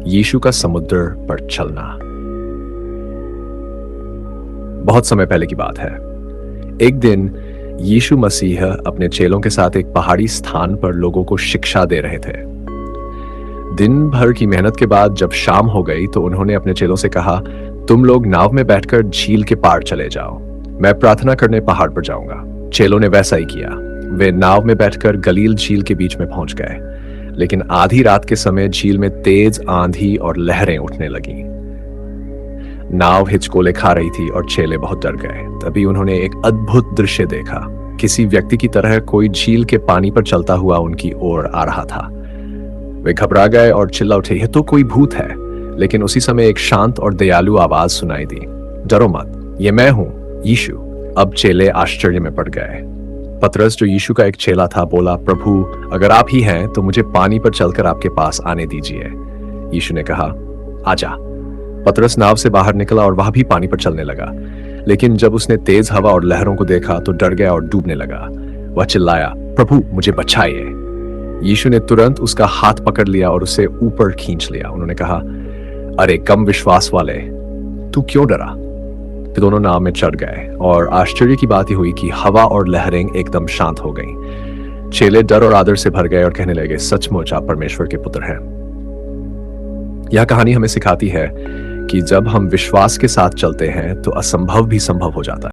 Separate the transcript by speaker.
Speaker 1: यीशु का समुद्र पर चलना। बहुत समय पहले की बात है। एक दिन यीशु मसीह अपने चेलों के साथ एक पहाड़ी स्थान पर लोगों को शिक्षा दे रहे थे। दिन भर की मेहनत के बाद जब शाम हो गई तो उन्होंने अपने चेलों से कहा, तुम लोग नाव में बैठकर झील के पार चले जाओ, मैं प्रार्थना करने पहाड़ पर जाऊंगा। चेलों ने वैसा ही किया। वे नाव में बैठकर गलील झील के बीच में पहुंच गए, लेकिन आधी रात के समय झील में तेज आंधी और लहरें उठने लगीं। नाव हिचकोले खा रही थी और चेले बहुत डर गए। तभी उन्होंने एक अद्भुत दृश्य देखा। किसी व्यक्ति की तरह कोई झील के पानी पर चलता हुआ उनकी ओर आ रहा था। वे घबरा गए और चिल्ला उठे, यह तो कोई भूत है। लेकिन उसी समय एक शांत और दयालु आवाज सुनाई दी, डरो मत, ये मैं हूं, यीशु। अब चेले आश्चर्य में पड़ गए। पतरस, जो यीशु का एक चेला था, बोला, प्रभु, अगर आप ही हैं तो मुझे पानी पर चलकर आपके पास आने दीजिए। यीशु ने कहा, आजा। पतरस नाव से बाहर निकला और वह भी पानी पर चलने लगा। लेकिन जब उसने तेज हवा और लहरों को देखा तो डर गया और डूबने लगा। वह चिल्लाया, प्रभु, मुझे बचाइए। यीशु ने तुरंत उसका हाथ पकड़ लिया और उसे ऊपर खींच लिया। उन्होंने कहा, अरे कम विश्वास वाले, तू क्यों डरा? फिर दोनों नाव में चढ़ गए और आश्चर्य की बात ही हुई कि हवा और लहरें एकदम शांत हो गईं। चेले डर और आदर से भर गए और कहने लगे, सचमुच आप परमेश्वर के पुत्र हैं। यह कहानी हमें सिखाती है कि जब हम विश्वास के साथ चलते हैं तो असंभव भी संभव हो जाता है।